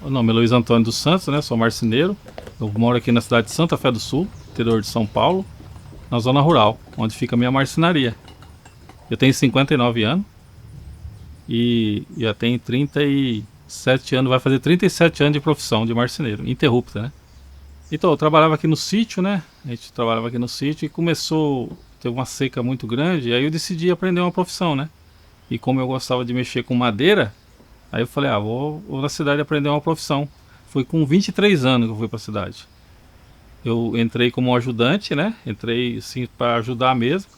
O nome é Luiz Antônio dos Santos, né? Sou marceneiro. Eu moro aqui na cidade de Santa Fé do Sul, interior de São Paulo, na zona rural, onde fica a minha marcenaria. Eu tenho 59 anos e já tenho 37 anos, vai fazer 37 anos de profissão de marceneiro, interrupta, né? Então, eu trabalhava aqui no sítio, né? A gente trabalhava aqui no sítio e começou a ter uma seca muito grande, e aí eu decidi aprender uma profissão, né? E como eu gostava de mexer com madeira, aí eu falei, vou na cidade aprender uma profissão. Foi com 23 anos que eu fui para a cidade. Eu entrei como ajudante, né? Entrei assim para ajudar mesmo.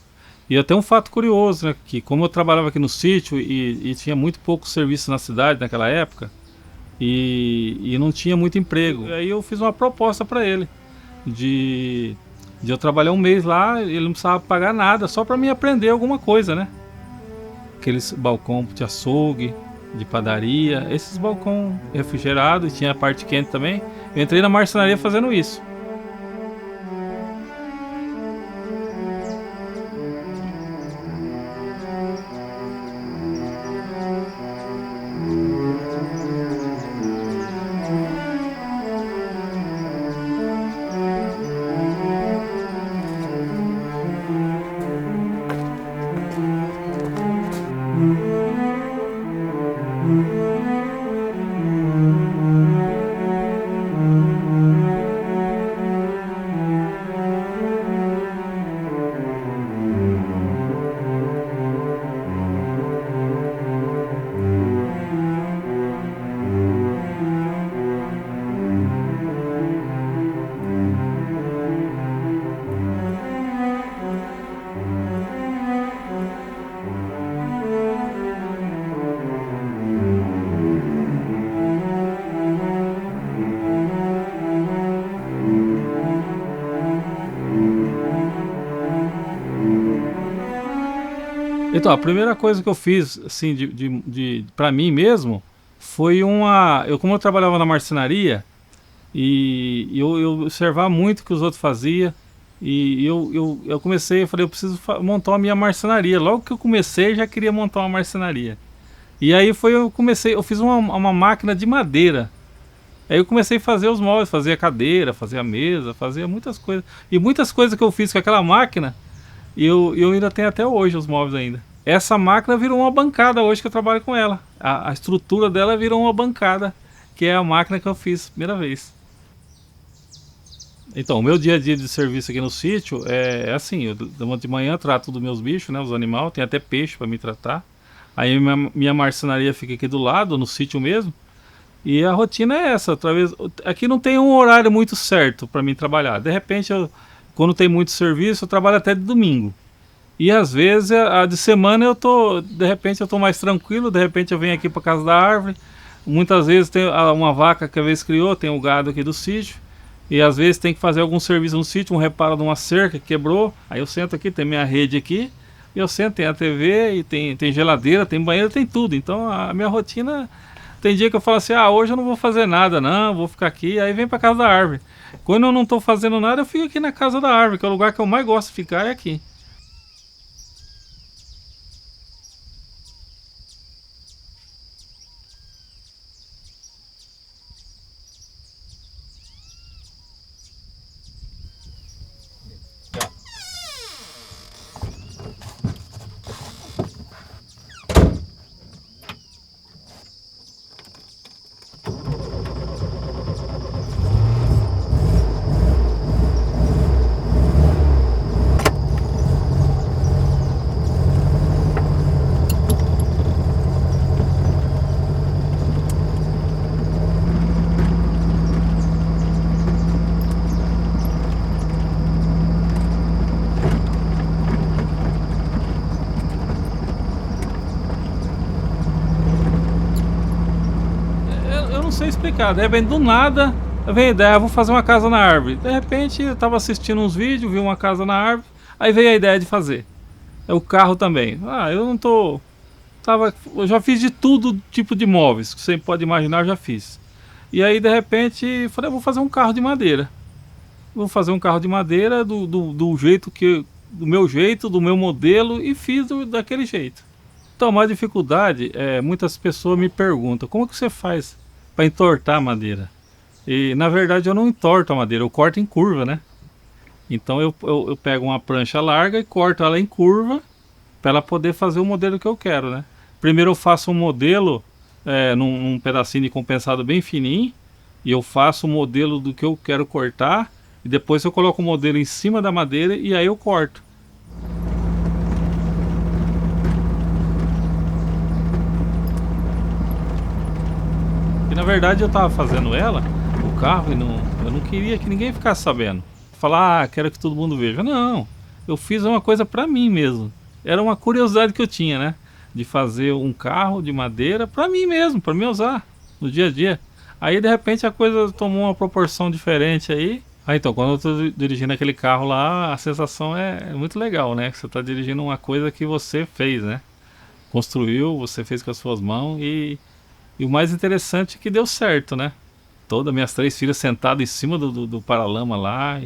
E até um fato curioso, né? Que como eu trabalhava aqui no sítio e tinha muito pouco serviço na cidade naquela época, e não tinha muito emprego. E aí eu fiz uma proposta para ele de eu trabalhar um mês lá, ele não precisava pagar nada, só para mim aprender alguma coisa, né? Aqueles balcão de açougue, de padaria, esses balcão refrigerado, e tinha a parte quente também. Eu entrei na marcenaria fazendo isso. Então, a primeira coisa que eu fiz, assim, pra mim mesmo, foi como eu trabalhava na marcenaria, e eu observava muito o que os outros faziam, e eu comecei, eu falei, eu preciso montar a minha marcenaria. Logo que eu comecei, já queria montar uma marcenaria. E aí eu fiz uma máquina de madeira. Aí eu comecei a fazer os móveis, fazia a cadeira, fazia a mesa, fazia muitas coisas. E muitas coisas que eu fiz com aquela máquina, eu ainda tenho até hoje os móveis ainda. Essa máquina virou uma bancada hoje que eu trabalho com ela. A estrutura dela virou uma bancada, que é a máquina que eu fiz a primeira vez. Então, o meu dia a dia de serviço aqui no sítio é assim, eu de manhã trato dos meus bichos, né, os animais, tem até peixe para me tratar. Aí minha marcenaria fica aqui do lado, no sítio mesmo. E a rotina é essa, através aqui não tem um horário muito certo para mim trabalhar. De repente, quando tem muito serviço, eu trabalho até de domingo. E às vezes, a de semana de repente eu tô mais tranquilo, de repente eu venho aqui para casa da árvore. Muitas vezes tem uma vaca que a vez criou, tem o gado aqui do sítio. E às vezes tem que fazer algum serviço no sítio, um reparo de uma cerca que quebrou. Aí eu sento aqui, tem minha rede aqui. E eu sento, tem a TV, e tem geladeira, tem banheiro, tem tudo. Então a minha rotina, tem dia que eu falo assim, hoje eu não vou fazer nada não, vou ficar aqui. Aí vem para casa da árvore. Quando eu não estou fazendo nada, eu fico aqui na casa da árvore, que é o lugar que eu mais gosto de ficar, é aqui. Eu não sei explicar, de repente do nada vem a ideia, vou fazer uma casa na árvore. De repente eu tava assistindo uns vídeos, vi uma casa na árvore, aí veio a ideia de fazer. É o carro também. Eu não tô. Eu já fiz de tudo tipo de móveis que você pode imaginar, eu já fiz. E aí de repente falei, vou fazer um carro de madeira. Vou fazer um carro de madeira do jeito do meu jeito, do meu modelo, e fiz daquele jeito. Então, a maior dificuldade muitas pessoas me perguntam, como que você faz para entortar a madeira. E na verdade eu não entorto a madeira, eu corto em curva, né? Então eu pego uma prancha larga e corto ela em curva para ela poder fazer o modelo que eu quero, né? Primeiro eu faço um modelo num pedacinho de compensado bem fininho, e eu faço o modelo do que eu quero cortar, e depois eu coloco o modelo em cima da madeira e aí eu corto. E na verdade eu tava fazendo o carro, e eu não queria que ninguém ficasse sabendo. Falar, quero que todo mundo veja. Não, eu fiz uma coisa pra mim mesmo. Era uma curiosidade que eu tinha, né? De fazer um carro de madeira pra mim mesmo, pra mim usar no dia a dia. Aí de repente a coisa tomou uma proporção diferente aí. Então, quando eu tô dirigindo aquele carro lá, a sensação é muito legal, né? Você tá dirigindo uma coisa que você fez, né? Construiu, você fez com as suas mãos, e o mais interessante é que deu certo, né? Todas minhas 3 filhas sentadas em cima do paralama lá,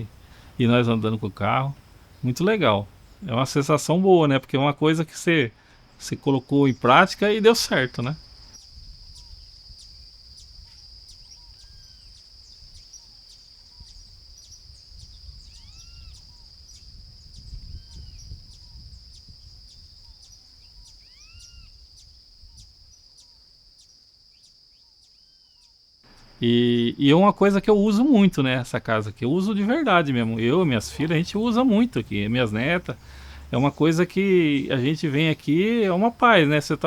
e nós andando com o carro. Muito legal. É uma sensação boa, né? Porque é uma coisa que você colocou em prática e deu certo, né? E é uma coisa que eu uso muito, né? Essa casa aqui. Eu uso de verdade mesmo. Eu e minhas filhas, a gente usa muito aqui. Minhas netas. É uma coisa que a gente vem aqui, é uma paz, né? Você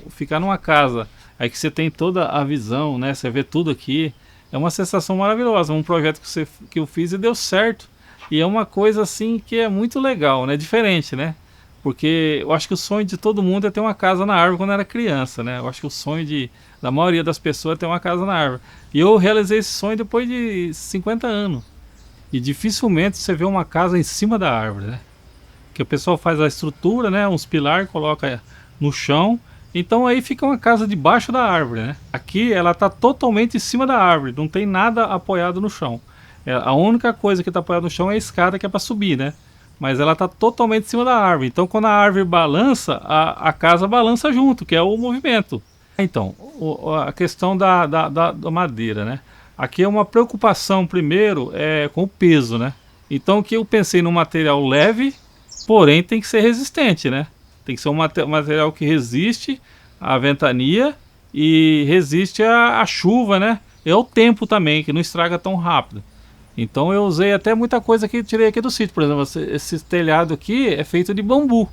ficar numa casa, aí que você tem toda a visão, né? Você vê tudo aqui. É uma sensação maravilhosa. Um projeto que eu fiz e deu certo. E é uma coisa assim que é muito legal, né? Diferente, né? Porque eu acho que o sonho de todo mundo é ter uma casa na árvore quando era criança, né? Eu acho que o sonho da maioria das pessoas é ter uma casa na árvore. E eu realizei esse sonho depois de 50 anos. E dificilmente você vê uma casa em cima da árvore, né? Que o pessoal faz a estrutura, né? Uns pilares, coloca no chão. Então aí fica uma casa debaixo da árvore, né? Aqui ela está totalmente em cima da árvore, não tem nada apoiado no chão. A única coisa que está apoiada no chão é a escada, que é para subir, né? Mas ela está totalmente em cima da árvore. Então quando a árvore balança, a casa balança junto, que é o movimento. Então, a questão da madeira, né? Aqui é uma preocupação primeiro com o peso, né? Então que eu pensei num material leve, porém tem que ser resistente, né? Tem que ser um material que resiste à ventania e resiste à chuva, né? E ao tempo também, que não estraga tão rápido. Então eu usei até muita coisa que tirei aqui do sítio. Por exemplo, esse telhado aqui é feito de bambu.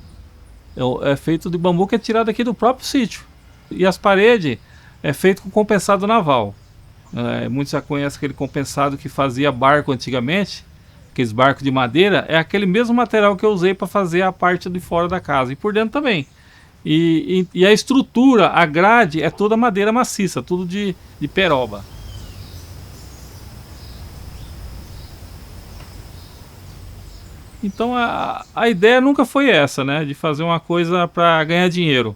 É feito de bambu que é tirado aqui do próprio sítio. E as paredes é feito com compensado naval. Muitos já conhecem aquele compensado que fazia barco antigamente. Aqueles barcos de madeira, é aquele mesmo material que eu usei para fazer a parte de fora da casa e por dentro também. E a estrutura, a grade, é toda madeira maciça, tudo de peroba. Então a ideia nunca foi essa, né? De fazer uma coisa para ganhar dinheiro.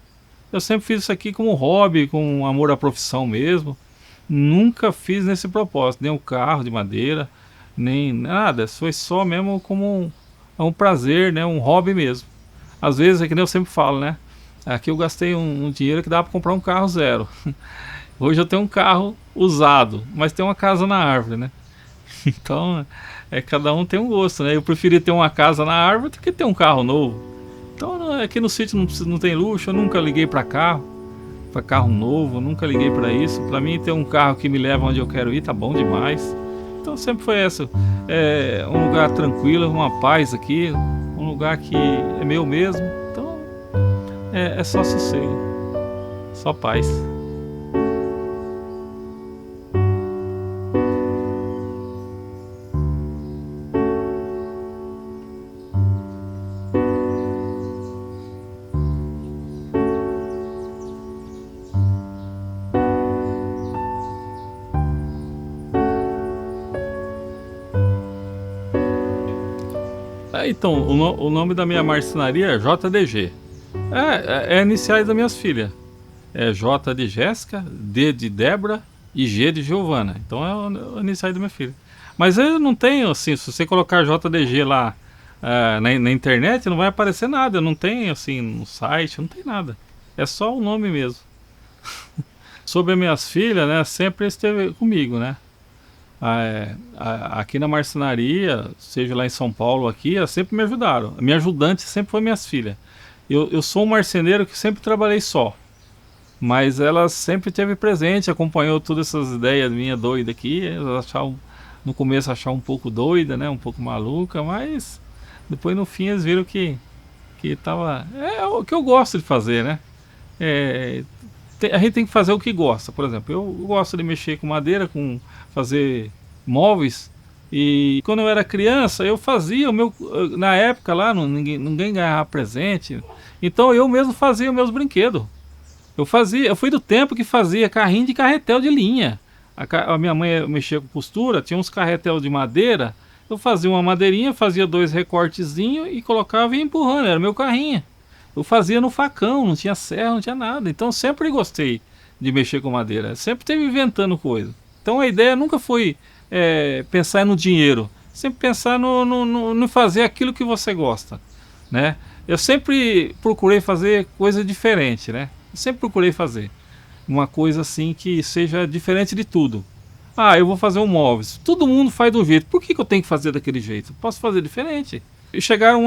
Eu sempre fiz isso aqui como hobby, com amor à profissão mesmo. Nunca fiz nesse propósito, nem um carro de madeira, nem nada. Foi só mesmo como um prazer, né? Um hobby mesmo. Às vezes, é que nem eu sempre falo, né? Aqui eu gastei um dinheiro que dá para comprar um carro zero. Hoje eu tenho um carro usado, mas tem uma casa na árvore, né? Então, cada um tem um gosto, né? Eu preferi ter uma casa na árvore do que ter um carro novo. Então, aqui no sítio não tem luxo, eu nunca liguei para carro novo, eu nunca liguei para isso. Para mim, ter um carro que me leva onde eu quero ir tá bom demais. Então, sempre foi essa. Um lugar tranquilo, uma paz aqui, um lugar que é meu mesmo. Então, é só sossego, só paz. Então, o nome da minha marcenaria é JDG. É iniciais das minhas filhas. É J de Jéssica, D de Débora e G de Giovana. Então é o iniciais da minha filha. Mas eu não tenho, assim, se você colocar JDG lá na internet, não vai aparecer nada. Não tem, assim, no site, não tem nada. É só o nome mesmo. Sobre as minhas filhas, né, sempre esteve comigo, né? Aqui na marcenaria, seja lá em São Paulo, aqui, elas sempre me ajudaram. A minha ajudante sempre foi minhas filhas. Eu sou um marceneiro que sempre trabalhei só, mas ela sempre esteve presente, acompanhou todas essas ideias minhas doidas aqui. Elas achavam, no começo achavam um pouco doida, né, um pouco maluca, mas depois no fim eles viram que tava, é o que eu gosto de fazer, né? É, a gente tem que fazer o que gosta. Por exemplo, eu gosto de mexer com madeira, com fazer móveis. E quando eu era criança, eu fazia o meu. Na época lá, ninguém ganhava presente. Então eu mesmo fazia meus brinquedos. Eu fui do tempo que fazia carrinho de carretel de linha. A minha mãe mexia com costura, tinha uns carretel de madeira. Eu fazia uma madeirinha, fazia 2 recortezinhos e colocava e ia empurrando. Era meu carrinho. Eu fazia no facão, não tinha serra, não tinha nada. Então sempre gostei de mexer com madeira. Sempre esteve inventando coisa. Então a ideia nunca foi pensar no dinheiro. Sempre pensar no fazer aquilo que você gosta, né? Eu sempre procurei fazer coisa diferente, né? Eu sempre procurei fazer uma coisa assim que seja diferente de tudo. Ah, eu vou fazer um móveis. Todo mundo faz do jeito. Por que eu tenho que fazer daquele jeito? Posso fazer diferente. E chegou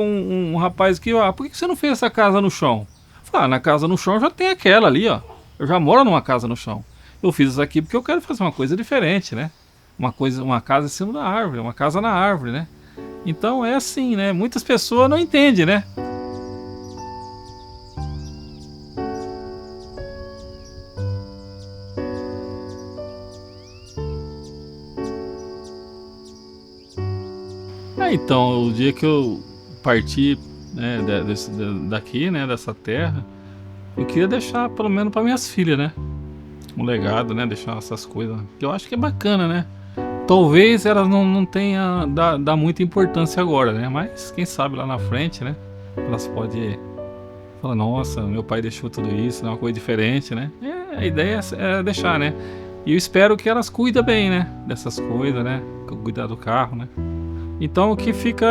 um rapaz aqui, por que você não fez essa casa no chão? Eu falei, na casa no chão já tem aquela ali, ó. Eu já moro numa casa no chão. Eu fiz isso aqui porque eu quero fazer uma coisa diferente, né? Uma casa em cima da árvore, uma casa na árvore, né? Então é assim, né? Muitas pessoas não entendem, né? Então, o dia que eu parti, né, daqui, né, dessa terra, eu queria deixar pelo menos para minhas filhas, né? Um legado, né? Deixar essas coisas. Que eu acho que é bacana, né? Talvez elas não tenham dá muita importância agora, né? Mas quem sabe lá na frente, né? Elas podem falar, nossa, meu pai deixou tudo isso, né? Uma coisa diferente, né? A ideia é deixar, né? E eu espero que elas cuidem bem, né? Dessas coisas, né? Cuidar do carro, né? Então o que fica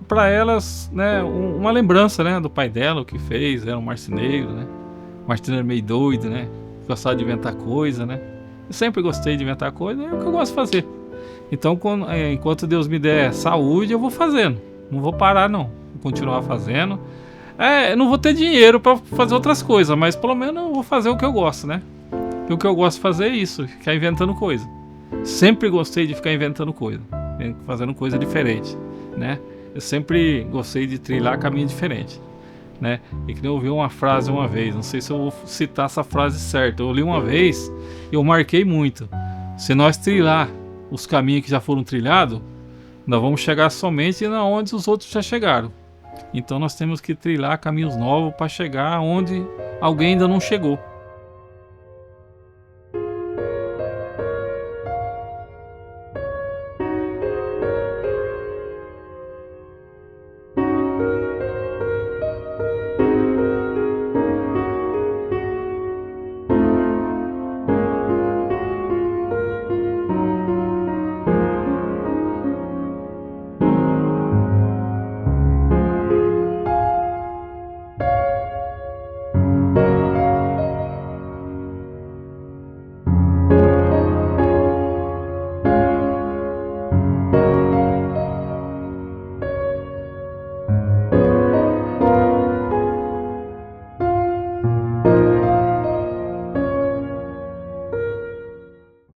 para elas, né? Uma lembrança, né? Do pai dela, o que fez, era um marceneiro, né? Marceneiro meio doido, né? Gostava de inventar coisa, né? Eu sempre gostei de inventar coisa, é o que eu gosto de fazer. Então, enquanto Deus me der saúde, eu vou fazendo. Não vou parar, não. Vou continuar fazendo. Eu não vou ter dinheiro para fazer outras coisas, mas pelo menos eu vou fazer o que eu gosto, né? E o que eu gosto de fazer é isso, ficar inventando coisa. Sempre gostei de ficar inventando coisa, fazendo coisa diferente, né? Eu sempre gostei de trilhar caminho diferente, né? E que eu ouvi uma frase uma vez, não sei se eu vou citar essa frase certa. Eu li uma vez e eu marquei muito. Se nós trilhar os caminhos que já foram trilhados, nós vamos chegar somente na onde os outros já chegaram. Então nós temos que trilhar caminhos novos para chegar onde alguém ainda não chegou.